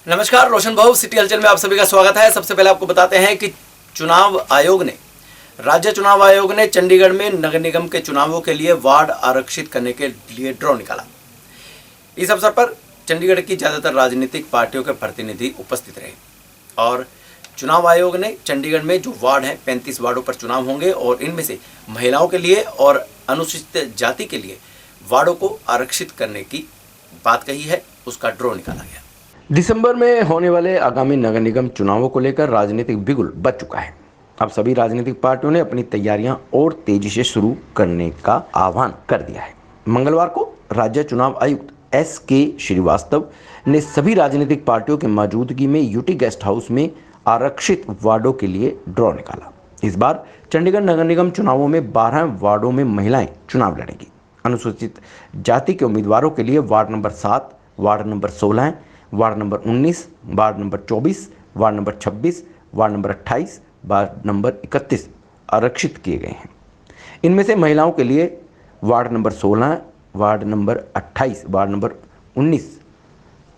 नमस्कार, रोशन भाऊ सिटी हलचल में आप सभी का स्वागत है। सबसे पहले आपको बताते हैं कि राज्य चुनाव आयोग ने चंडीगढ़ में नगर निगम के चुनावों के लिए वार्ड आरक्षित करने के लिए ड्रॉ निकाला। इस अवसर पर चंडीगढ़ की ज़्यादातर राजनीतिक पार्टियों के प्रतिनिधि उपस्थित रहे और चुनाव आयोग ने चंडीगढ़ में जो वार्ड हैं 35 वार्डों पर चुनाव होंगे और इनमें से महिलाओं के लिए और अनुसूचित जाति के लिए वार्डों को आरक्षित करने की बात कही है, उसका ड्रॉ निकाला गया। दिसंबर में होने वाले आगामी नगर निगम चुनावों को लेकर राजनीतिक बिगुल बच चुका है। अब सभी राजनीतिक पार्टियों ने अपनी तैयारियां और तेजी से शुरू करने का आह्वान कर दिया है। मंगलवार को राज्य चुनाव आयुक्त S.K. श्रीवास्तव ने सभी राजनीतिक पार्टियों की मौजूदगी में यूटी गेस्ट हाउस में आरक्षित वार्डों के लिए ड्रॉ निकाला। इस बार चंडीगढ़ नगर निगम चुनावों में 12 वार्डों में महिलाएं चुनाव लड़ेंगी। अनुसूचित जाति के उम्मीदवारों के लिए ward number 7, ward number 16, ward number 19, ward number 24, ward number 26, ward number 28, ward number 31 आरक्षित किए गए हैं। इनमें से महिलाओं के लिए ward number 16, ward number 28, ward number 19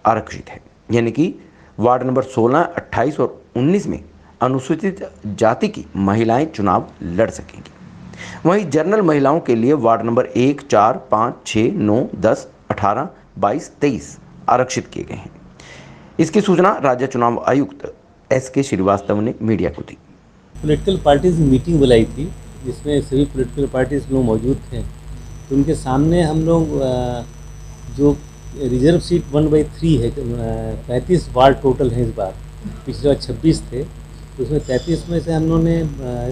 आरक्षित है, यानी कि वार्ड नंबर 16, 28 और 19 में अनुसूचित जाति की महिलाएं चुनाव लड़ सकेंगी। वहीं जनरल महिलाओं के लिए वार्ड नंबर 1, 4, 5, 6, 9, 10, 18, 22, 23 आरक्षित किए गए हैं। इसकी सूचना राज्य चुनाव आयुक्त S.K. श्रीवास्तव ने मीडिया को दी। पॉलिटिकल पार्टीज मीटिंग बुलाई थी जिसमें सभी पॉलिटिकल पार्टीज लोग मौजूद थे, तो उनके सामने हम लोग जो रिजर्व सीट 1/3 है, 35 वार्ड टोटल हैं इस बार, पिछले बार 26 थे, तो उसमें 33 में से हम लोगों ने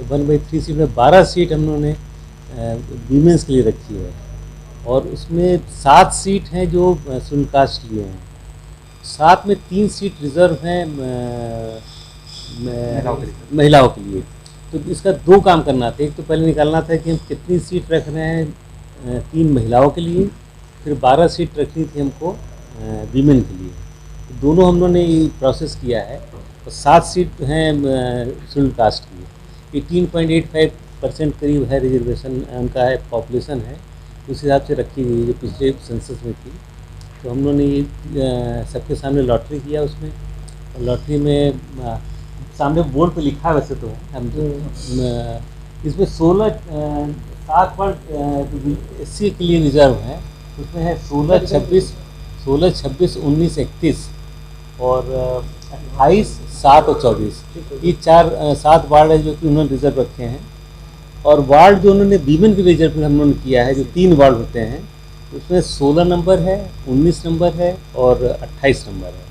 1/3 सीट में 12 सीट हम लोगों ने वीमेंस के लिए रखी है और उसमें 7 सीट हैं जो शेड्यूल कास्ट लिए हैं, साथ में 3 सीट रिजर्व हैं महिलाओं के लिए। तो इसका 2 काम करना था। एक तो पहले निकालना था कि हम कितनी सीट रख रहे हैं 3 महिलाओं के लिए, फिर 12 सीट रखनी थी हमको वीमेन के लिए। तो दोनों हम लोगों ने ये प्रोसेस किया है और 7 सीट हैं शेड्यूल कास्ट की। 18.85% करीब है रिजर्वेशन उनका है, पॉपुलेशन है, उस हिसाब से रखी गई है जो पिछले सेंसस में थी। तो हम लोगों ने ये सबके सामने लॉटरी किया उसमें, और लॉटरी में सामने बोर्ड पे लिखा है वैसे तो हम इसमें 7 वार्ड एससी के लिए रिजर्व है, उसमें है 16, 26, 19, 31 और 28, 7 और 24। ये 7 वार्ड है जो कि उन्होंने रिजर्व रखे हैं। और वार्ड जो उन्होंने वीमेन के रिजर्व में हम लोगों ने किया है, जो 3 वार्ड होते हैं, उसमें 16 नंबर है, 19 नंबर है और 28 नंबर है।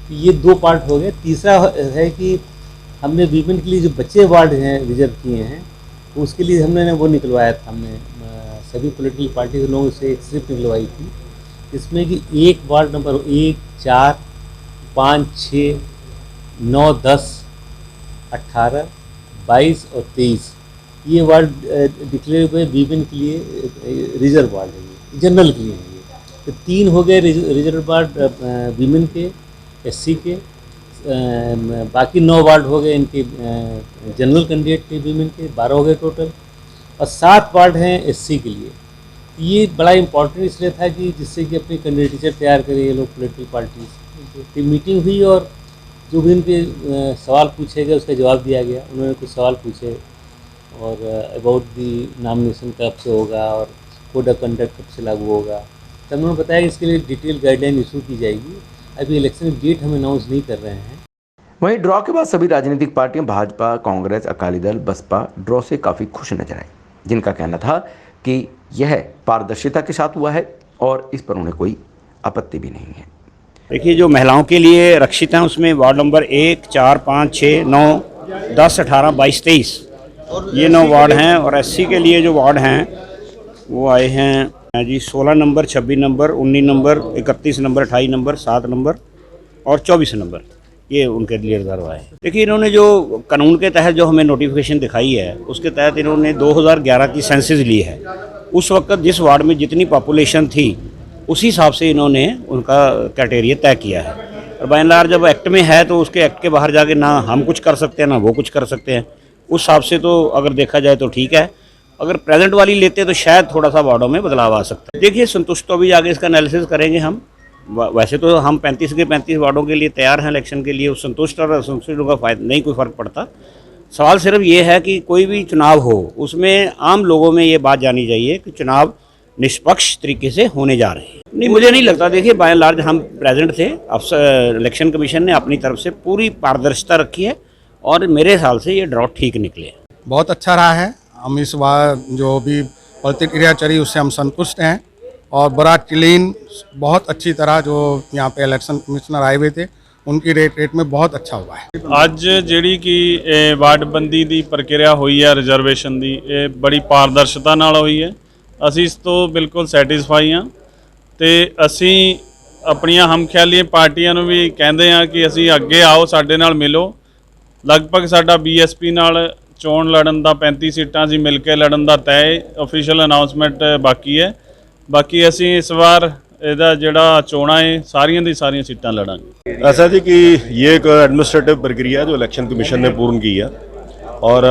तो ये 2 पार्ट हो गए। तीसरा है कि हमने वीमेन के लिए जो बचे वार्ड हैं रिजर्व किए हैं, तो उसके लिए हमने वो निकलवाया था, हमने सभी पॉलिटिकल पार्टी के लोगों से एक स्लिप निकलवाई थी, इसमें कि एक वार्ड नंबर 1, 4, 5, 6, 9, 10, 18, 22 और 23 ये वार्ड डिक्लेयर हुए वीमेन के लिए रिजर्व वार्ड है, ये जनरल के लिए है ये। तो 3 हो गए रिजर्व वार्ड वीमेन के, एससी के, बाकी 9 वार्ड हो गए इनके जनरल कैंडिडेट के वीमेन के, 12 हो गए टोटल, और 7 वार्ड हैं एससी के लिए। ये बड़ा इम्पोर्टेंट इसलिए था कि जिससे कि अपनी कैंडिडेचर तैयार करें ये लोग पॉलिटिकल पार्टीज। तो मीटिंग हुई और जो भी उनके सवाल पूछे गए उसका जवाब दिया गया। उन्होंने कुछ सवाल पूछे और अबाउट दी नॉमिनेशन कब से होगा और कोड ऑफ कंडक्ट कब से लागू होगा, तब उन्होंने बताया कि इसके लिए डिटेल गाइडलाइन इशू की जाएगी। अभी इलेक्शन डेट हम अनाउंस नहीं कर रहे हैं। वहीं ड्रॉ के बाद सभी राजनीतिक पार्टियां भाजपा, कांग्रेस, अकाली दल, बसपा ड्रॉ से काफ़ी खुश नजर आई, जिनका कहना था कि यह पारदर्शिता के साथ हुआ है और इस पर उन्हें कोई आपत्ति भी नहीं है। देखिए, जो महिलाओं के लिए रक्षित हैं उसमें वार्ड नंबर 1, 4, 5, 6, 9, 10, 18, 22, 23 ये 9 वार्ड हैं। और एससी के लिए जो वार्ड हैं वो आए हैं जी 16 number, 26 number, 19 number, 31 number, 28 number, 7 number और 24 नंबर, ये उनके लिए रिजर्व आए। देखिए, इन्होंने जो कानून के तहत जो हमें नोटिफिकेशन दिखाई है उसके तहत इन्होंने 2011 की सेंसस ली है। उस वक्त जिस वार्ड में जितनी पॉपुलेशन थी उसी हिसाब से इन्होंने उनका क्राइटेरिया तय किया है। और बाय एंड लार्ज जब एक्ट में है तो उसके एक्ट के बाहर जाके ना हम कुछ कर सकते हैं ना वो कुछ कर सकते हैं। उस हिसाब से तो अगर देखा जाए तो ठीक है। अगर प्रेजेंट वाली लेते तो शायद थोड़ा सा वार्डों में बदलाव आ सकता है। देखिए, संतुष्ट तो अभी आगे इसका एनालिसिस करेंगे हम, वैसे तो हम 35 के 35 वार्डों के लिए तैयार हैं इलेक्शन के लिए, संतुष्ट और असंतुष्ट का फायदा नहीं, कोई फ़र्क पड़ता। सवाल सिर्फ ये है कि कोई भी चुनाव हो उसमें आम लोगों में ये बात जानी चाहिए कि चुनाव निष्पक्ष तरीके से होने जा रहे हैं। नहीं, मुझे नहीं लगता। देखिए, बाय एंड लार्ज हम प्रेजेंट थे, अफसर इलेक्शन कमीशन ने अपनी तरफ से पूरी पारदर्शिता रखी है और मेरे ख्याल से ये ड्रॉ ठीक निकले। बहुत अच्छा रहा है। हम इस बार जो भी प्रतिक्रिया चली उससे हम संतुष्ट हैं और बड़ा क्लीन, बहुत अच्छी तरह जो यहाँ पे इलेक्शन कमिश्नर आए हुए थे उनकी रेट में बहुत अच्छा हुआ है। ਅੱਜ ਜਿਹੜੀ ਕਿ ਵਾਰਡਬੰਦੀ ਦੀ ਪ੍ਰਕਿਰਿਆ ਹੋਈ ਹੈ ਰਿਜ਼ਰਵੇਸ਼ਨ ਦੀ, ਇਹ ਬੜੀ ਪਾਰਦਰਸ਼ਤਾ ਨਾਲ ਹੋਈ ਹੈ। ਅਸੀਂ ਇਸ ਤੋਂ ਬਿਲਕੁਲ ਸੈਟੀਸਫਾਈ ਹਾਂ ਤੇ ਅਸੀਂ ਆਪਣੀਆਂ ਹਮਖਿਆਲੀ ਪਾਰਟੀਆਂ ਨੂੰ ਵੀ ਕਹਿੰਦੇ ਹਾਂ ਕਿ ਅਸੀਂ ਅੱਗੇ ਆਓ, ਸਾਡੇ ਨਾਲ ਮਿਲੋ। ਲਗਭਗ ਸਾਡਾ ਬੀਐਸਪੀ ਨਾਲ ਚੋਣ ਲੜਨ ਦਾ 35 ਸੀਟਾਂ ਅਸੀਂ ਮਿਲ ਕੇ ਲੜਨ ਦਾ ਤੈਅ, ਆਫੀਸ਼ੀਅਲ ਅਨਾਉਂਸਮੈਂਟ ਬਾਕੀ ਹੈ। ਬਾਕੀ ਅਸੀਂ ਇਸ ਵਾਰ ਇਹਦਾ ਜਿਹੜਾ ਚੋਣਾਂ ਹੈ ਸਾਰੀਆਂ ਦੀ ਸਾਰੀਆਂ ਸੀਟਾਂ लड़ांगे। ऐसा जी कि ये एक एडमिनिस्ट्रेटिव प्रक्रिया है जो इलेक्शन कमीशन ने पूर्ण की है और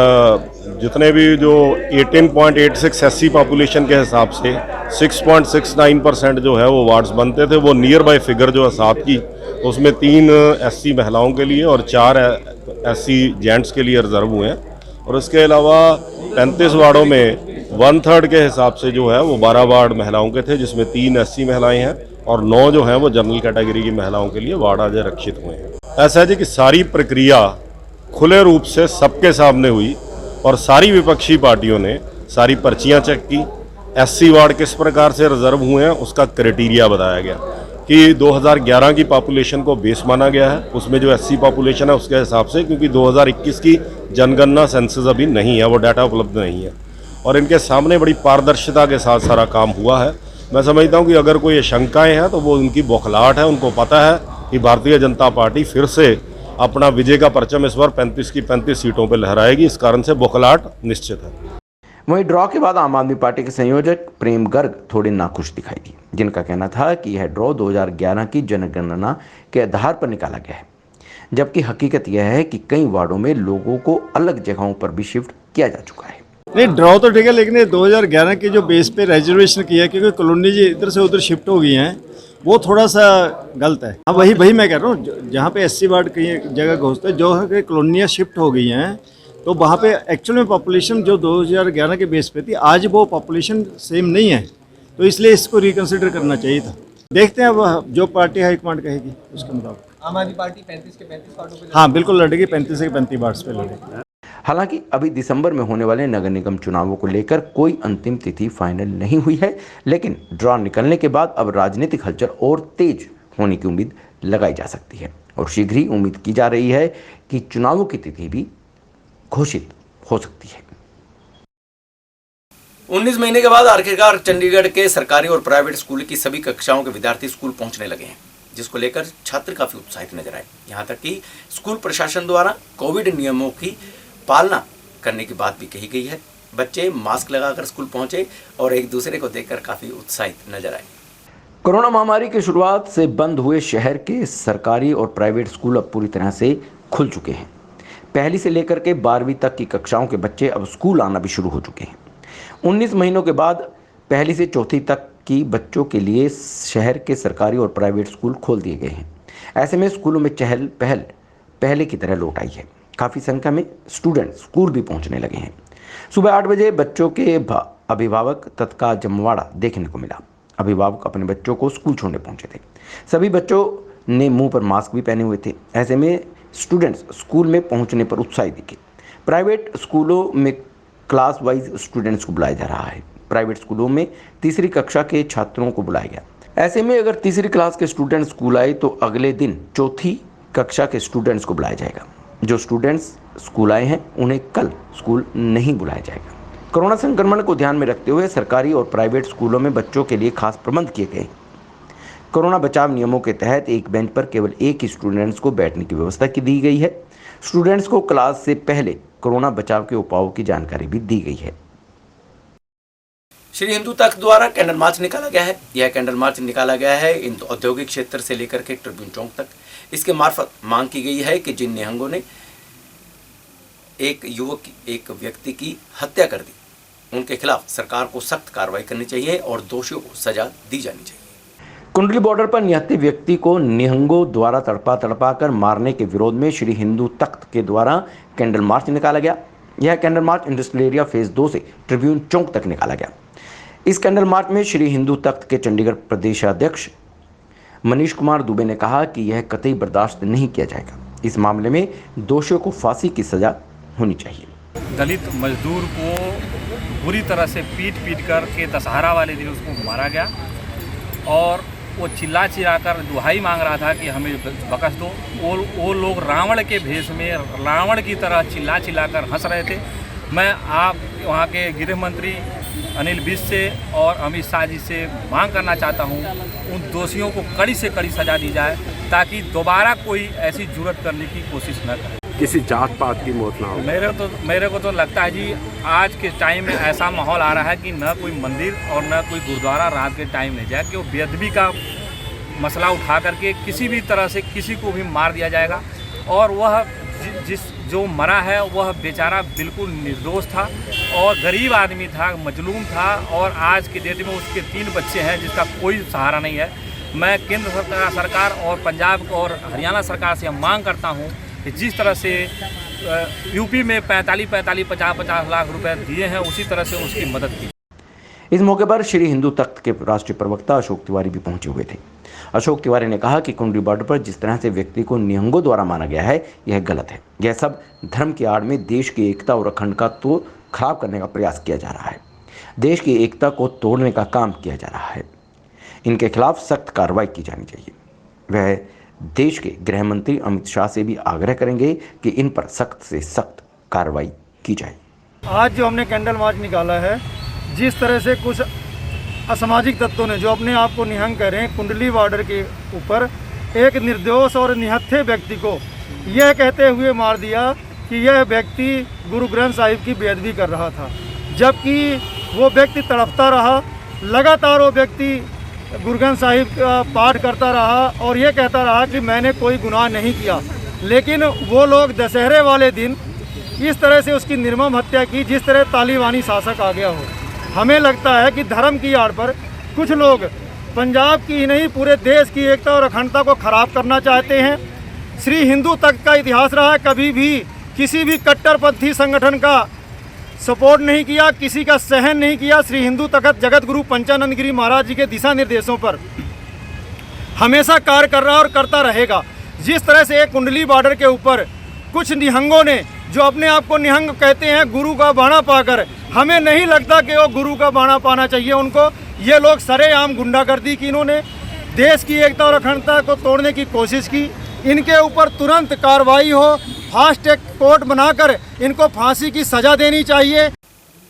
जितने भी जो 18.86 एससी पॉपुलेशन के हिसाब से 6.69% जो है वो वार्ड्स बनते थे, वो नियर बाय फिगर जो है 7 की, उसमें 3 एससी महिलाओं के लिए और 4 एससी जेंट्स के लिए रिजर्व हुए हैं। और इसके अलावा 35 वार्डों में 1/3 के हिसाब से जो है वो 12 वार्ड महिलाओं के थे, जिसमें 3 एससी महिलाएं हैं और 9 जो हैं वो जनरल कैटेगरी की महिलाओं के लिए वार्ड आज आरक्षित हुए हैं। ऐसा है जी कि सारी प्रक्रिया खुले रूप से सबके सामने हुई और सारी विपक्षी पार्टियों ने सारी पर्चियां चेक की। एससी वार्ड किस प्रकार से रिजर्व हुए हैं उसका क्राइटेरिया बताया गया कि 2011 की पॉपुलेशन को बेस माना गया है, उसमें जो एससी पॉपुलेशन है उसके हिसाब से, क्योंकि 2021 की जनगणना सेंसस अभी नहीं है, वो डाटा उपलब्ध नहीं है और इनके सामने बड़ी पारदर्शिता के साथ सारा काम हुआ है। मैं समझता हूं कि अगर कोई शंकाएं हैं तो वो उनकी बौखलाहट है। उनको पता है कि भारतीय जनता पार्टी फिर से अपना विजय का परचम इस बार 35 की 35 सीटों पर लहराएगी, इस कारण से बौखलाहट निश्चित है। वहीं ड्रॉ के बाद आम आदमी पार्टी के संयोजक प्रेम गर्ग थोड़े नाखुश दिखाई दिए, जिनका कहना था कि यह ड्रॉ 2011 की जनगणना के आधार पर निकाला गया है, जबकि हकीकत यह है कि कई वार्डों में लोगों को अलग जगहों पर भी शिफ्ट किया जा चुका है। नहीं, ड्रॉ तो ठीक है, लेकिन ये 2011 के जो बेस पे रिजर्वेशन किया है, क्योंकि कॉलोनी जी इधर से उधर शिफ्ट हो गई हैं, वो थोड़ा सा गलत है। हाँ, वही मैं कह रहा हूँ, जहाँ पे एससी वार्ड कई जगह घोषित है, जो है कि कॉलोनियाँ शिफ्ट हो गई हैं, तो वहाँ पे एक्चुअल में पॉपुलेशन जो 2011 के बेस पे थी, आज वो पॉपुलेशन सेम नहीं है, तो इसलिए इसको रिकन्सिडर करना चाहिए था। देखते हैं अब जो पार्टी हाईकमांड कहेगी उसके मुताबिक। आम आदमी पार्टी 35 के 35 वार्डों पे हाँ बिल्कुल लड़ेगी, 35 के 35 वार्ड्स पे लड़ेगी। हालांकि अभी दिसंबर में होने वाले नगर निगम चुनावों को लेकर कोई अंतिम तिथि फाइनल नहीं हुई है, लेकिन ड्रॉ निकलने के बाद अब राजनीतिक हलचल और तेज होने की उम्मीद लगाई जा सकती है और शीघ्र ही उम्मीद की जा रही है कि चुनावों की तिथि भी घोषित हो सकती है। 19 महीने के बाद आखिरकार चंडीगढ़ के सरकारी और प्राइवेट स्कूल की सभी कक्षाओं के विद्यार्थी स्कूल पहुंचने लगे हैं, जिसको लेकर छात्र काफी उत्साहित नजर आए। यहां तक कि स्कूल प्रशासन द्वारा कोविड नियमों की पालना करने की बात भी कही गई है। बच्चे मास्क लगाकर स्कूल पहुंचे और एक दूसरे को देखकर काफी उत्साहित नजर आए। कोरोना महामारी की शुरुआत से बंद हुए शहर के सरकारी और प्राइवेट स्कूल अब पूरी तरह से खुल चुके हैं। पहली से लेकर के 12वीं तक की कक्षाओं के बच्चे अब स्कूल आना भी शुरू हो चुके हैं। 19 महीनों के बाद पहली से चौथी तक की बच्चों के लिए शहर के सरकारी और प्राइवेट स्कूल खोल दिए गए हैं। ऐसे में स्कूलों में चहल पहल पहले की तरह लौट आई है। काफ़ी संख्या में स्टूडेंट स्कूल भी पहुंचने लगे हैं। सुबह 8 बजे बच्चों के अभिभावक तत्काल जमवाड़ा देखने को मिला। अभिभावक अपने बच्चों को स्कूल छोड़ने पहुंचे थे। सभी बच्चों ने मुंह पर मास्क भी पहने हुए थे। ऐसे में स्टूडेंट्स स्कूल में पहुंचने पर उत्साहित दिखे। प्राइवेट स्कूलों में क्लास वाइज स्टूडेंट्स को बुलाया जा रहा है। प्राइवेट स्कूलों में तीसरी कक्षा के छात्रों को बुलाया गया। ऐसे में अगर तीसरी क्लास के स्टूडेंट स्कूल आए तो अगले दिन चौथी कक्षा के स्टूडेंट्स को बुलाया जाएगा। जो स्टूडेंट्स स्कूल आए हैं उन्हें कल स्कूल नहीं बुलाया जाएगा। कोरोना संक्रमण को ध्यान में रखते हुए सरकारी और प्राइवेट स्कूलों में बच्चों के लिए खास प्रबंध किए गए। कोरोना बचाव नियमों के तहत एक बेंच पर केवल एक ही स्टूडेंट्स को बैठने की व्यवस्था की दी गई है। स्टूडेंट्स को क्लास से पहले कोरोना बचाव के उपायों की जानकारी भी दी गई है। श्री हिंदू तख्त द्वारा कैंडल मार्च निकाला गया है। यह कैंडल मार्च निकाला गया है इन औद्योगिक क्षेत्र से लेकर के ट्रिब्यून चौक तक। इसके मार्फत मांग की गई है कि जिन निहंगों ने एक व्यक्ति की हत्या कर दी, उनके खिलाफ सरकार को सख्त कार्रवाई करनी चाहिए और दोषियों को सजा दी जानी चाहिए। कुंडली बॉर्डर पर निहत्थे व्यक्ति को निहंगों द्वारा तड़पा तड़पा कर मारने के विरोध में श्री हिंदू तख्त के द्वारा कैंडल मार्च निकाला गया। यह candle march industrial area phase 2 से ट्रिब्यून चौक तक निकाला गया। इस कैंडल मार्च में श्री हिंदू तख्त के चंडीगढ़ प्रदेशाध्यक्ष मनीष कुमार दुबे ने कहा कि यह कतई बर्दाश्त नहीं किया जाएगा। इस मामले में दोषियों को फांसी की सजा होनी चाहिए। दलित मजदूर को बुरी तरह से पीट कर के दशहरा वाले दिन उसको मारा गया और वो चिल्ला कर दुहाई मांग रहा था कि हमें बख्श दो। वो लोग रावण के भेष में रावण की तरह चिल्ला कर हंस रहे थे। मैं आप वहाँ के गृह मंत्री अनिल विज से और अमित शाह जी से मांग करना चाहता हूँ, उन दोषियों को कड़ी से कड़ी सजा दी जाए ताकि दोबारा कोई ऐसी जुर्रत करने की कोशिश न करे। किसी जात पात की मौत ना हो। मेरे को तो लगता है जी आज के टाइम में ऐसा माहौल आ रहा है कि न कोई मंदिर और न कोई गुरुद्वारा रात के टाइम ले जाए कि वो बेअदबी का मसला उठा करके किसी भी तरह से किसी को भी मार दिया जाएगा। और वह जो मरा है वह बेचारा बिल्कुल निर्दोष था और गरीब आदमी था, मजलूम था और आज की डेट में उसके 3 बच्चे हैं जिसका कोई सहारा नहीं है। मैं केंद्र सरकार और पंजाब और हरियाणा सरकार से मांग करता हूं कि जिस तरह से यूपी में 50 लाख रुपए दिए हैं उसी तरह से उसकी मदद की। इस मौके पर श्री हिंदू तख्त के राष्ट्रीय प्रवक्ता अशोक तिवारी भी पहुंचे हुए थे। अशोक तिवारी ने कहा कि कुंडली बॉर्डर पर जिस तरह से व्यक्ति को निहंगों द्वारा माना गया है यह गलत है। यह सब धर्म की आड़ में देश की एकता और अखंड का तो खराब करने का प्रयास किया जा रहा है। देश की एकता को तोड़ने का काम किया जा रहा है। इनके खिलाफ सख्त कार्रवाई की जानी चाहिए। वह देश के गृह मंत्री अमित शाह से भी आग्रह करेंगे कि इन पर सख्त से सख्त कार्रवाई की जाए। आज जो हमने कैंडल मार्च निकाला है, जिस तरह से कुछ असामाजिक तत्वों ने जो अपने आप को निहंग कह रहे हैं, कुंडली बॉर्डर के ऊपर एक निर्दोष और निहत्थे व्यक्ति को यह कहते हुए मार दिया कि यह व्यक्ति गुरु ग्रंथ साहिब की बेअदबी कर रहा था, जबकि वो व्यक्ति तड़पता रहा। लगातार वो व्यक्ति गुरु ग्रंथ साहिब का पाठ करता रहा और ये कहता रहा कि मैंने कोई गुनाह नहीं किया। लेकिन वो लोग दशहरे वाले दिन इस तरह से उसकी निर्मम हत्या की जिस तरह तालिबानी शासक आ गया हो। हमें लगता है कि धर्म की आड़ पर कुछ लोग पंजाब की ही नहीं पूरे देश की एकता और अखंडता को खराब करना चाहते हैं। श्री हिंदू तख्त का इतिहास रहा है, कभी भी किसी भी कट्टरपंथी संगठन का सपोर्ट नहीं किया, किसी का सहन नहीं किया। श्री हिंदू तख्त जगत गुरु पंचानंद गिरी महाराज जी के दिशा निर्देशों पर हमेशा कार्य कर रहा और करता रहेगा। जिस तरह से एक कुंडली बॉर्डर के ऊपर कुछ निहंगों ने जो अपने आप को निहंग कहते हैं गुरु का बाणा पाकर, हमें नहीं लगता कि वो गुरु का बाणा पाना चाहिए उनको। ये लोग सरेआम गुंडागर्दी की, इन्होंने देश की एकता और अखंडता को तोड़ने की कोशिश की। इनके ऊपर तुरंत कार्रवाई हो, फास्ट ट्रैक कोर्ट बनाकर इनको फांसी की सजा देनी चाहिए।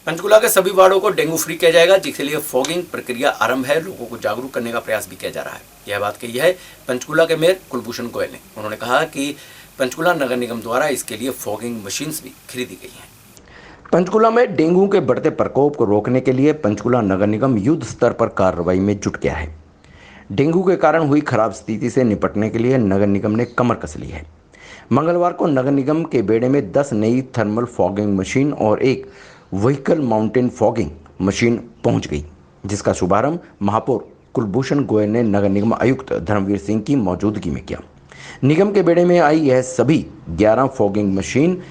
पंचकुला के सभी वार्डों को डेंगू फ्री किया जाएगा, जिसके लिए फॉगिंग प्रक्रिया आरंभ है। लोगों को जागरूक करने का प्रयास भी किया जा रहा है। यह बात कही है पंचकुला के मेयर कुलभूषण गोयल ने। उन्होंने कहा कि पंचकुला नगर निगम द्वारा इसके लिए फॉगिंग मशीन्स भी खरीदी गई हैं। पंचकुला में डेंगू के बढ़ते प्रकोप को रोकने के लिए पंचकुला नगर निगम युद्ध स्तर पर कार्रवाई में जुट गया है। डेंगू के कारण हुई खराब स्थिति से निपटने के लिए नगर निगम ने कमर कस ली है। मंगलवार को नगर निगम के बेड़े में 10 नई थर्मल फॉगिंग मशीन और एक व्हीकल माउंटेन फॉगिंग मशीन पहुंच गई, जिसका शुभारंभ महापौर कुलभूषण गोयल ने नगर निगम आयुक्त धर्मवीर सिंह की मौजूदगी में किया। निगम के बेड़े में आई यह सभी 11 फॉगिंग मशीन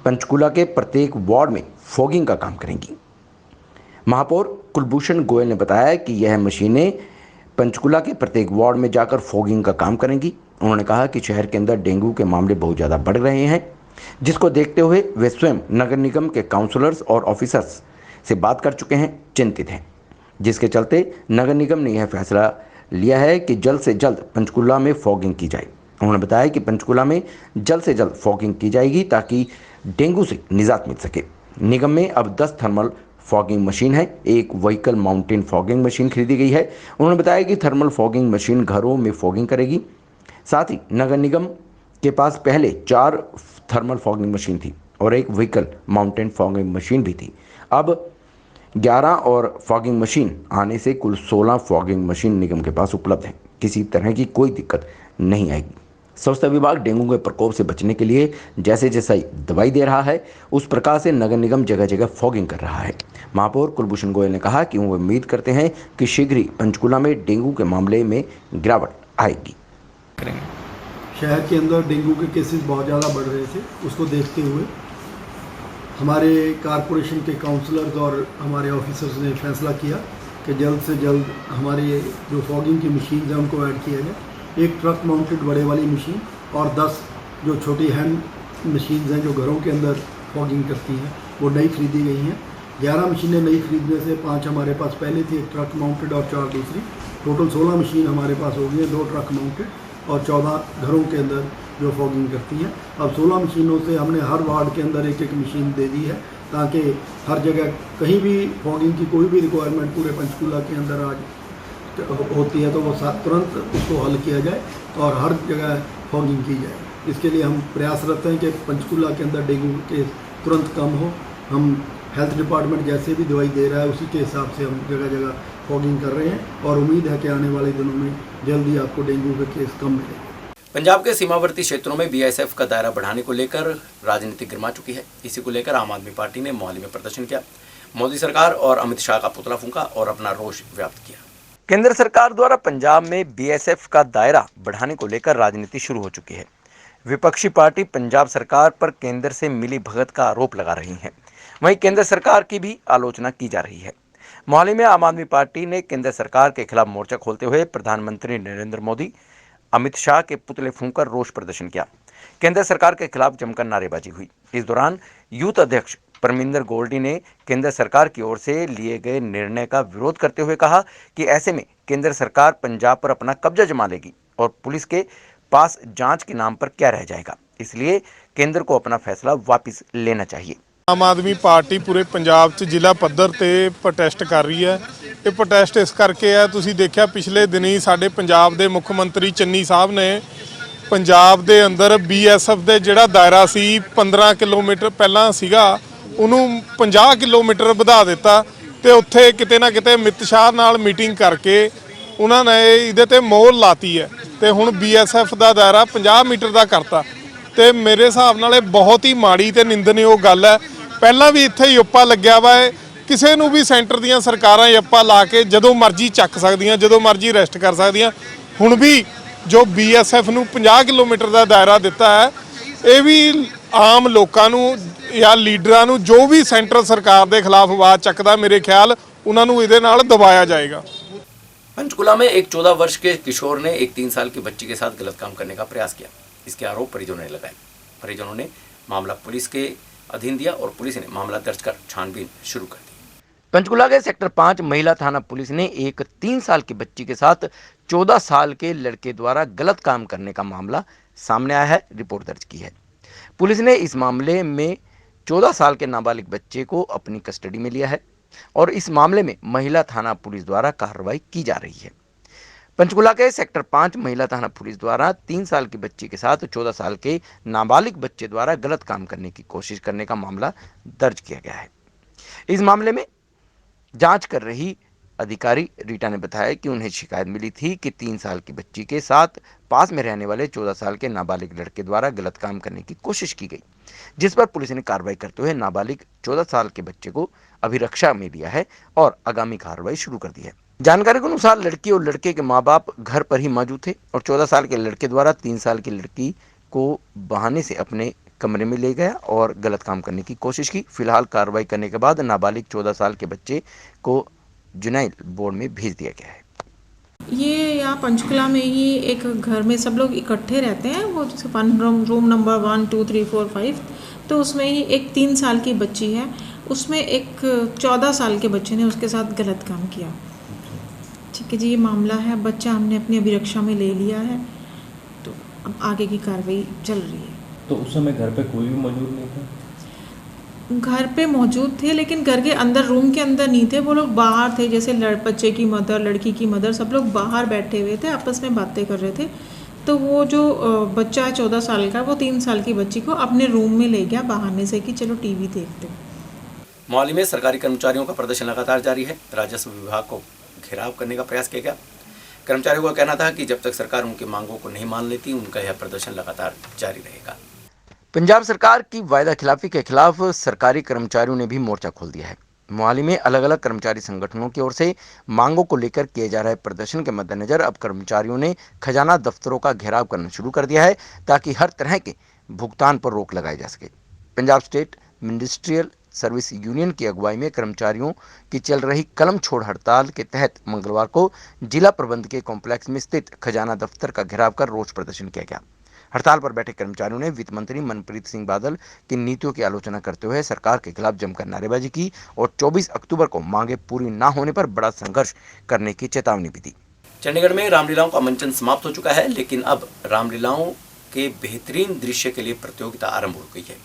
पंचकुला के प्रत्येक वार्ड में फॉगिंग का काम करेंगी। महापौर कुलभूषण गोयल ने बताया कि यह मशीनें पंचकुला के प्रत्येक वार्ड में जाकर फॉगिंग का काम करेंगी। उन्होंने कहा कि शहर के अंदर डेंगू के मामले बहुत ज़्यादा बढ़ रहे हैं, जिसको देखते हुए वे स्वयं नगर निगम के काउंसलर्स और ऑफिसर्स से बात कर चुके हैं, चिंतित हैं, जिसके चलते नगर निगम ने यह फैसला लिया है कि जल्द से जल्द पंचकुला में फॉगिंग की जाए। उन्होंने बताया कि पंचकुला में जल्द से जल्द फॉगिंग की जाएगी ताकि डेंगू से निजात मिल सके। निगम में अब 10 थर्मल फॉगिंग मशीन है, एक व्हीकल माउंटेन फॉगिंग मशीन खरीदी गई है। उन्होंने बताया कि थर्मल फॉगिंग मशीन घरों में फॉगिंग करेगी। साथ ही नगर निगम के पास पहले 4 थर्मल फॉगिंग मशीन थी और एक व्हीकल माउंटेन फॉगिंग मशीन भी थी। अब 11 और फॉगिंग मशीन आने से कुल 16 फॉगिंग मशीन निगम के पास उपलब्ध है। किसी तरह की कोई दिक्कत नहीं आएगी। स्वास्थ्य विभाग डेंगू के प्रकोप से बचने के लिए जैसे जैसा दवाई दे रहा है उस प्रकार से नगर निगम जगह जगह फॉगिंग कर रहा है। महापौर कुलभूषण गोयल ने कहा कि वो उम्मीद करते हैं कि शीघ्र ही पंचकुला में डेंगू के मामले में गिरावट आएगी। शहर के अंदर डेंगू के केसेस बहुत ज़्यादा बढ़ रहे थे, उसको देखते हुए हमारे कारपोरेशन के काउंसलर्स और हमारे ऑफिसर्स ने फैसला किया कि जल्द से जल्द हमारे जो फॉगिंग की मशीन है उनको ऐड किया जाए। एक ट्रक माउंटेड बड़े वाली मशीन और 10 जो छोटी हैंड मशीन्स हैं जो घरों के अंदर फॉगिंग करती हैं वो नई खरीदी गई हैं। 11 मशीनें नई खरीदने से 5 हमारे पास पहले थी, एक ट्रक माउंटेड और 4 दूसरी, टोटल 16 मशीन हमारे पास हो गई हैं, 2 ट्रक माउंटेड और 14 घरों के अंदर जो फॉगिंग करती हैं। अब 16 मशीनों से हमने हर वार्ड के अंदर एक एक मशीन दे दी है ताकि हर जगह कहीं भी फॉगिंग की कोई भी रिक्वायरमेंट पूरे पंचकूला के अंदर आज होती है तो वो तुरंत उसको हल किया जाए और हर जगह फॉगिंग की जाए। इसके लिए हम प्रयासरत हैं कि पंचकूला के अंदर डेंगू केस तुरंत कम हो। हम हेल्थ डिपार्टमेंट जैसे भी दवाई दे रहा है उसी के हिसाब से हम जगह जगह फॉगिंग कर रहे हैं और उम्मीद है कि आने वाले दिनों में जल्दी आपको डेंगू के केस कम मिलेंगे। पंजाब के सीमावर्ती क्षेत्रों में बीएसएफ का दायरा बढ़ाने को लेकर राजनीति गर्मा चुकी है। इसी को लेकर आम आदमी पार्टी ने मोहाली में प्रदर्शन किया, मोदी सरकार और अमित शाह का पुतला फूंका और अपना रोष व्यक्त किया। केंद्र सरकार द्वारा पंजाब में बीएसएफ का दायरा बढ़ाने को लेकर राजनीति शुरू हो चुकी है। विपक्षी पार्टी पंजाब सरकार पर केंद्र से मिली भगत का आरोप लगा रही है, वहीं केंद्र सरकार की भी आलोचना की जा रही है। मोहाली में आम आदमी पार्टी ने केंद्र सरकार के खिलाफ मोर्चा खोलते हुए प्रधानमंत्री नरेंद्र मोदी, अमित शाह के पुतले फूंककर रोष प्रदर्शन किया। केंद्र सरकार के खिलाफ जमकर नारेबाजी हुई। इस दौरान यूथ अध्यक्ष परमिंदर गोल्डी ने केंद्र सरकार की ओर से लिए गए निर्णय का विरोध करते हुए कहा कि ऐसे में केंद्र सरकार पंजाब पर अपना कब्जा जमा लेगी और पुलिस के पास जांच के नाम पर क्या रह जाएगा, इसलिए केंद्र को अपना फैसला वापस लेना चाहिए। आम आदमी पार्टी पूरे पंजाब 'ਚ ਜ਼ਿਲ੍ਹਾ ਪੱਧਰ ਤੇ ਪ੍ਰੋਟੈਸਟ ਕਰ ਰਹੀ ਹੈ। ਇਹ ਪ੍ਰੋਟੈਸਟ ਇਸ ਕਰਕੇ ਹੈ, ਤੁਸੀਂ ਦੇਖਿਆ ਪਿਛਲੇ ਦਿਨੀ ਸਾਡੇ ਪੰਜਾਬ ਦੇ ਮੁੱਖ ਮੰਤਰੀ ਚੰਨੀ ਸਾਹਿਬ ਨੇ ਪੰਜਾਬ ਦੇ ਅੰਦਰ ਬੀਐਸਐਫ ਦੇ ਜਿਹੜਾ ਦਾਇਰਾ ਸੀ 15 ਕਿਲੋਮੀਟਰ ਪਹਿਲਾਂ ਸੀਗਾ ਉਹਨੂੰ 50 ਕਿਲੋਮੀਟਰ ਵਧਾ ਦਿੱਤਾ ਤੇ ਉੱਥੇ ਕਿਤੇ ਨਾ ਕਿਤੇ ਅਮਿਤ ਸ਼ਾਹ ਨਾਲ ਮੀਟਿੰਗ ਕਰਕੇ ਉਹਨਾਂ ਨੇ ਇਹਦੇ ਤੇ ਮੋਹਰ ਲਾਤੀ ਹੈ ਤੇ ਹੁਣ ਬੀਐਸਐਫ ਦਾ ਦਾਇਰਾ 50 ਮੀਟਰ ਦਾ ਕਰਤਾ ਤੇ ਮੇਰੇ ਹਿਸਾਬ ਨਾਲ ਇਹ ਬਹੁਤ ਹੀ ਮਾੜੀ ਤੇ ਨਿੰਦਣਯੋਗ ਗੱਲ ਹੈ। ਪਹਿਲਾਂ ਵੀ ਇੱਥੇ ਯੱਪਾ ਲੱਗਿਆ ਵਾ ਹੈ, ਕਿਸੇ ਨੂੰ ਵੀ ਸੈਂਟਰ ਦੀਆਂ ਸਰਕਾਰਾਂ ਯੱਪਾ ਲਾ ਕੇ ਜਦੋਂ ਮਰਜ਼ੀ ਚੱਕ ਸਕਦੀਆਂ, ਜਦੋਂ ਮਰਜ਼ੀ ਅਰੈਸਟ ਕਰ ਸਕਦੀਆਂ। ਹੁਣ ਵੀ ਜੋ ਬੀਐਸਐਫ ਨੂੰ 50 ਕਿਲੋਮੀਟਰ ਦਾ ਦਾਇਰਾ ਦਿੱਤਾ ਹੈ ਇਹ ਵੀ ਆਮ ਲੋਕਾਂ ਨੂੰ ਜਾਂ ਲੀਡਰਾਂ ਨੂੰ ਜੋ ਵੀ ਸੈਂਟਰ ਸਰਕਾਰ ਦੇ ਖਿਲਾਫ ਆਵਾਜ਼ ਚੱਕਦਾ ਮੇਰੇ ਖਿਆਲ ਉਹਨਾਂ ਨੂੰ ਇਹਦੇ ਨਾਲ ਦਬਾਇਆ ਜਾਏਗਾ। पंचकुला में एक 14 वर्ष के किशोर ने एक 3 साल की बच्ची के साथ गलत काम करने का प्रयास किया। इसके आरोप परिजनों ने लगाए। परिजनों ने मामला पुलिस के अधीन दिया और पुलिस ने मामला दर्ज कर छानबीन शुरू कर दी। पंचकुला के सेक्टर 5 महिला थाना पुलिस ने एक 3 साल की बच्ची के साथ 14 साल के लड़के द्वारा गलत काम करने का मामला सामने आया है, रिपोर्ट दर्ज की है। पुलिस ने इस मामले में 14 साल के नाबालिग बच्चे को अपनी कस्टडी में लिया है और इस मामले में महिला थाना पुलिस द्वारा कार्रवाई की जा रही है। पंचकुला के सेक्टर 5 महिला थाना पुलिस द्वारा 3 साल की बच्ची के साथ 14 साल के नाबालिग बच्चे द्वारा गलत काम करने की कोशिश करने का मामला दर्ज किया गया है। इस मामले में जांच कर रही अधिकारी रीटा ने बताया कि उन्हें शिकायत मिली थी कि 3 साल की बच्ची के साथ पास में रहने वाले 14 साल के नाबालिग लड़के द्वारा गलत काम करने की कोशिश की गई, जिस पर पुलिस ने कार्रवाई करते हुए नाबालिग 14 साल के बच्चे को अभिरक्षा में लिया है और आगामी कार्रवाई शुरू कर दी है। जानकारी के अनुसार लड़की और लड़के के माँ बाप घर पर ही मौजूद थे और 14 साल के लड़के द्वारा 3 साल की लड़की को बहाने से अपने कमरे में ले गया और गलत काम करने की कोशिश की। फिलहाल कार्रवाई करने के बाद नाबालिग 14 साल के बच्चे को जुनाइल बोर्ड में भेज दिया गया है। ये यहाँ पंचकुला में ही एक घर में सब लोग इकट्ठे रहते हैं, वो जैसे रूम नंबर 1 2 3 4 5, तो उसमें ही एक 3 साल की बच्ची है, उसमें एक 14 साल के बच्चे ने उसके साथ गलत काम किया। ठीक है जी, ये मामला है, बच्चा हमने अपनी अभिरक्षा में ले लिया है, तो अब आगे की कार्रवाई चल रही है। तो उस समय घर पे कोई भी मौजूद नहीं था? घर पे मौजूद थे लेकिन घर के अंदर, रूम के अंदर नहीं थे, वो लोग बाहर थे, जैसे बच्चे की मदर, लड़की की मदर, सब लोग बाहर बैठे हुए थे, आपस में बातें कर रहे थे। तो वो जो बच्चा है 14 साल का, वो 3 साल की बच्ची को अपने रूम में ले गया बहाने से कि चलो टीवी देखते। मोहाली में सरकारी कर्मचारियों का प्रदर्शन लगातार जारी है। राजस्व विभाग को घेराव करने का प्रयास किया गया। कर्मचारियों का कहना था कि जब तक सरकार उनकी मांगों को नहीं मान लेती, उनका यह प्रदर्शन लगातार जारी रहेगा। पंजाब सरकार की वायदा खिलाफी के खिलाफ सरकारी कर्मचारियों ने भी मोर्चा खोल दिया है। मोहाली में अलग अलग कर्मचारी संगठनों की ओर से मांगों को लेकर किए जा रहे प्रदर्शन के मद्देनजर अब कर्मचारियों ने खजाना दफ्तरों का घेराव करना शुरू कर दिया है, ताकि हर तरह के भुगतान पर रोक लगाई जा सके। Punjab state ministerial service union की अगुवाई में कर्मचारियों की चल रही कलम छोड़ हड़ताल के तहत मंगलवार को जिला प्रबंधकीय कॉम्प्लेक्स में स्थित खजाना दफ्तर का घेराव कर रोष प्रदर्शन किया गया। हड़ताल पर बैठे कर्मचारियों ने वित्त मंत्री मनप्रीत सिंह बादल की नीतियों की आलोचना करते हुए सरकार के खिलाफ जमकर नारेबाजी की और 24 अक्टूबर को मांगे पूरी न होने पर बड़ा संघर्ष करने की चेतावनी भी दी। चंडीगढ़ में रामलीलाओं का मंचन समाप्त हो चुका है, लेकिन अब रामलीलाओं के बेहतरीन दृश्य के लिए प्रतियोगिता आरंभ हो गई है।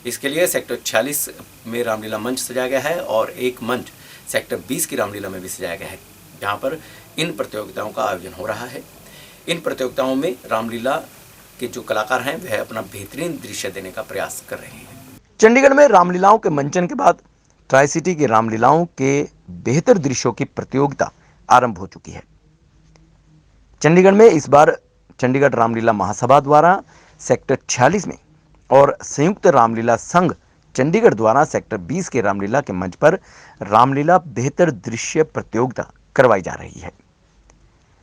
इसके लिए सेक्टर 46 में रामलीला मंच सजाया गया है और एक मंच सेक्टर 20 की रामलीला में भी सजाया गया है, जहाँ पर इन प्रतियोगिताओं का आयोजन हो रहा है। इन प्रतियोगिताओं में रामलीला के जो कलाकार हैं वह अपना बेहतरीन दृश्य देने का प्रयास कर रहे हैं। चंडीगढ़ में रामलीलाओं के मंचन के बाद ट्राई सिटी की रामलीलाओं के बेहतर दृश्यों की प्रतियोगिता आरंभ हो चुकी है। चंडीगढ़ में इस बार चंडीगढ़ रामलीला महासभा द्वारा सेक्टर 46 में और संयुक्त रामलीला संघ चंडीगढ़ द्वारा सेक्टर 20 के रामलीला के मंच पर रामलीला बेहतर दृश्य प्रतियोगिता करवाई जा रही है।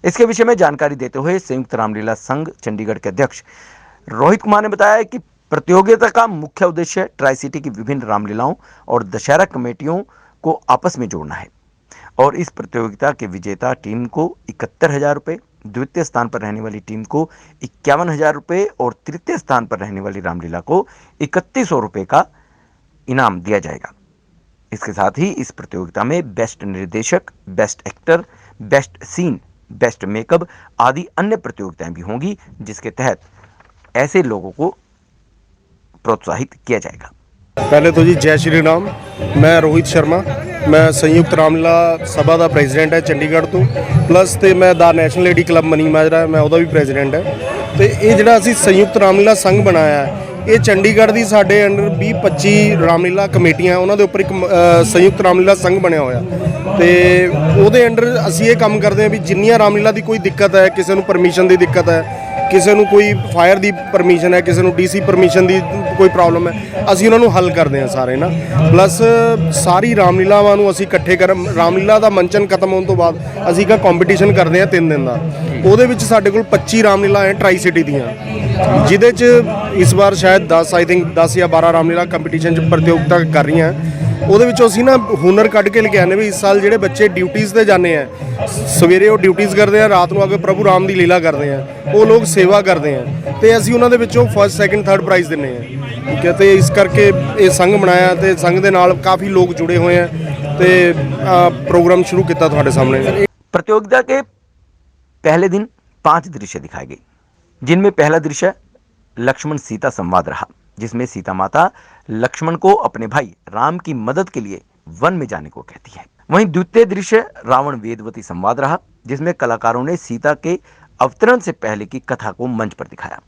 इसके विषय में जानकारी देते हुए संयुक्त रामलीला संघ चंडीगढ़ के अध्यक्ष रोहित कुमार ने बताया कि प्रतियोगिता का मुख्य उद्देश्य ट्राई सिटी की विभिन्न रामलीलाओं और दशहरा कमेटियों को आपस में जोड़ना है और इस प्रतियोगिता के विजेता टीम को 71,000 रुपये, द्वितीय स्थान पर रहने वाली टीम को 51,000 रुपये और तृतीय स्थान पर रहने वाली रामलीला को 3100 रुपये का इनाम दिया जाएगा। इसके साथ ही इस प्रतियोगिता में बेस्ट निर्देशक, best actor, best scene, best makeup आदि अन्य प्रतियोगिताएं भी होंगी, जिसके तहत ऐसे लोगों को प्रोत्साहित किया जाएगा। पहले तो जी जय श्री राम। मैं रोहित शर्मा, मैं संयुक्त रामलीला सभा का प्रेजिडेंट है चंडीगढ़ तो, प्लस तो मैं the national lady club money माजरा मैं वह भी प्रेजिडेंट है। तो ये जोड़ा असी संयुक्त रामलीला संघ बनाया है, ये चंडीगढ़ की साढ़े अंडर 20-25 रामलीला कमेटियां उन्होंने उपर एक संयुक्त रामलीला संघ बनया होया। तो वो अंडर असी ये काम करते हैं भी जिन्नियां रामलीला की कोई दिक्कत है, किसी को परमिशन की दिक्कत है, किसी को कोई फायर की परमिशन है, किसी को डीसी परमिशन की कोई प्रॉब्लम है, असी उन्होंने हल करते हैं सारे ना। प्लस सारी रामलीलावां नूं असी इकट्ठे कर रामलीला का मंचन खत्म होने तो बाद असी एक कॉम्पीटिशन करते हैं 3 दिन का। ਉਹਦੇ ਵਿੱਚ ਸਾਡੇ ਕੋਲ 25 ਰਾਮਲੀਲਾ ਹੈ ਟਰਾਈ ਸਿਟੀ ਦੀਆਂ, ਜਿਹਦੇ 'ਚ ਇਸ ਵਾਰ ਸ਼ਾਇਦ 10 ਆਈ ਥਿੰਕ 10 ਜਾਂ 12 ਰਾਮਲੀਲਾ ਕੰਪੀਟੀਸ਼ਨ 'ਚ ਪ੍ਰਤੀਯੋਗਤਾ ਕਰ ਰਹੀਆਂ। ਉਹਦੇ ਵਿੱਚੋਂ ਅਸੀਂ ਨਾ ਹੁਨਰ ਕੱਢ ਕੇ ਲੈ ਕੇ ਆਨੇ ਵੀ ਇਸ ਸਾਲ ਜਿਹੜੇ ਬੱਚੇ ਡਿਊਟੀਜ਼ ਤੇ ਜਾਂਦੇ ਆ, ਸਵੇਰੇ ਉਹ ਡਿਊਟੀਜ਼ ਕਰਦੇ ਆ, ਰਾਤ ਨੂੰ ਆ ਕੇ ਪ੍ਰਭੂ ਰਾਮ ਦੀ ਲੀਲਾ ਕਰਦੇ ਆ, ਉਹ ਲੋਕ ਸੇਵਾ ਕਰਦੇ ਆ ਤੇ ਅਸੀਂ ਉਹਨਾਂ ਦੇ ਵਿੱਚੋਂ ਫਸਟ ਸੈਕਿੰਡ ਥਰਡ ਪ੍ਰਾਈਜ਼ ਦਿੰਨੇ ਆ। ਠੀਕ ਹੈ, ਤੇ ਇਸ ਕਰਕੇ ਇਹ ਸੰਘ ਬਣਾਇਆ ਤੇ ਸੰਘ ਦੇ ਨਾਲ ਕਾਫੀ ਲੋਕ जुड़े हुए हैं ਤੇ प्रोग्राम शुरू किया ਤੁਹਾਡੇ सामने। प्रतियोगिता के पहले दिन 5 दृश्य दिखाए गए, जिनमें पहला दृश्य लक्ष्मण सीता संवाद रहा, जिसमें सीता माता लक्ष्मण को अपने भाई राम की मदद के लिए वन में जाने को कहती है। वहीं द्वितीय दृश्य रावण वेदवती संवाद रहा, जिसमें कलाकारों ने सीता के अवतरण से पहले की कथा को मंच पर दिखाया।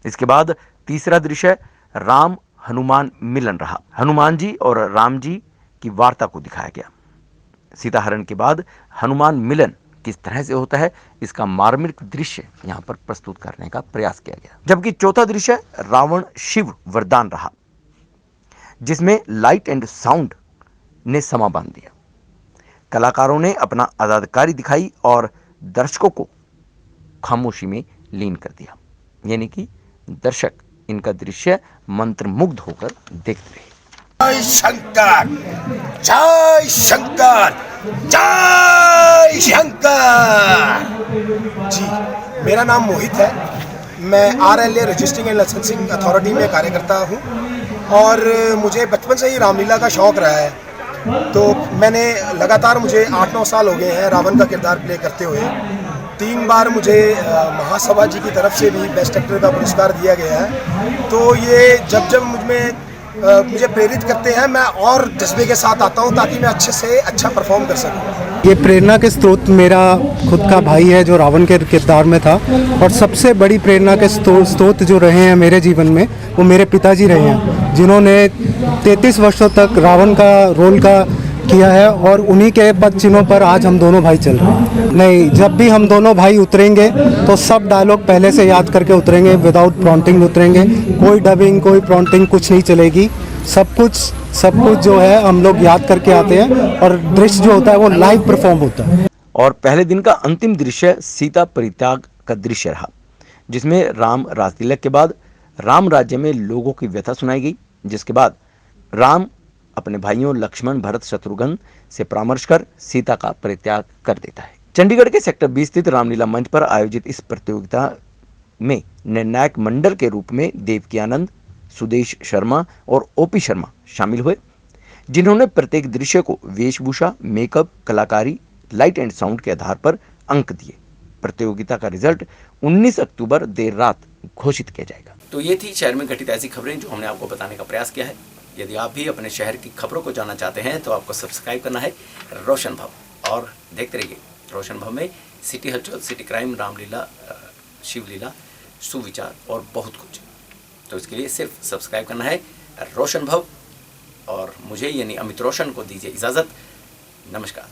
इसके बाद तीसरा दृश्य राम हनुमान मिलन रहा, हनुमान जी और राम जी की वार्ता को दिखाया गया। सीता हरण के बाद हनुमान मिलन किस तरह से होता है, इसका मार्मिक दृश्य यहां पर प्रस्तुत करने का प्रयास किया गया। जबकि चौथा दृश्य रावण शिव वरदान रहा, जिसमें लाइट एंड साउंड ने समा बांध दिया। कलाकारों ने अपना अदाकारी दिखाई और दर्शकों को खामोशी में लीन कर दिया, यानी कि दर्शक इनका दृश्य मंत्रमुग्ध होकर देखते रहे। जय शंकर, जय शंकर, जय शंकर। जी, मेरा नाम मोहित है, मैं RLA registering and licensing authority में कार्य करता हूँ और मुझे बचपन से ही रामलीला का शौक़ रहा है। तो मैंने लगातार मुझे 8-9 साल हो गए हैं रावण का किरदार प्ले करते हुए। 3 बार मुझे महासभा जी की तरफ से भी बेस्ट एक्टर का पुरस्कार दिया गया है। तो ये जब मुझे प्रेरित करते हैं, मैं और जज्बे के साथ आता हूं ताकि मैं अच्छे से अच्छा परफॉर्म कर सकूं। ये प्रेरणा के स्रोत मेरा खुद का भाई है जो रावण के किरदार में था, और सबसे बड़ी प्रेरणा के स्रोत जो रहे हैं मेरे जीवन में वो मेरे पिताजी रहे हैं, जिन्होंने 33 वर्षों तक रावण का रोल का किया है और उन्हीं के पद चिन्हों पर आज हम दोनों भाई चल रहे हैं। नहीं, जब भी हम दोनों भाई उतरेंगे तो सब डायलॉग पहले से याद करके उतरेंगे, विदाउट प्रॉम्प्टिंग उतरेंगे। कोई डबिंग, कोई प्रॉम्प्टिंग कुछ नहीं चलेगी। सब कुछ जो है हम लोग याद करके आते हैं और दृश्य जो होता है वो लाइव परफॉर्म होता है। और पहले दिन का अंतिम दृश्य सीता परित्याग का दृश्य रहा, जिसमें राम राजतिलक के बाद राम राज्य में लोगों की व्यथा सुनाई गई, जिसके बाद राम अपने भाइयों लक्ष्मण, भरत, शत्रुघ्न से परामर्श कर सीता का परित्याग कर देता है। चंडीगढ़ के सेक्टर 20 स्थित रामलीला मंच पर आयोजित इस प्रतियोगिता में निर्णायक मंडल के रूप में देवकी आनंद, सुदेश शर्मा और ओपी शर्मा शामिल हुए, जिन्होंने प्रत्येक दृश्य को वेशभूषा, मेकअप, कलाकारी, लाइट एंड साउंड के आधार पर अंक दिए। प्रतियोगिता का रिजल्ट 19 अक्टूबर देर रात घोषित किया जाएगा। तो ये थी शहर में घटित ऐसी खबरें जो हमने आपको बताने का प्रयास किया है। यदि आप भी अपने शहर की खबरों को जानना चाहते हैं तो आपको सब्सक्राइब करना है रोशन भव, और देखते रहिए रोशन भव में सिटी हलचल, सिटी क्राइम, रामलीला, शिवलीला, सुविचार और बहुत कुछ। तो इसके लिए सिर्फ सब्सक्राइब करना है रोशन भव, और मुझे यानी अमित रोशन को दीजिए इजाज़त। नमस्कार।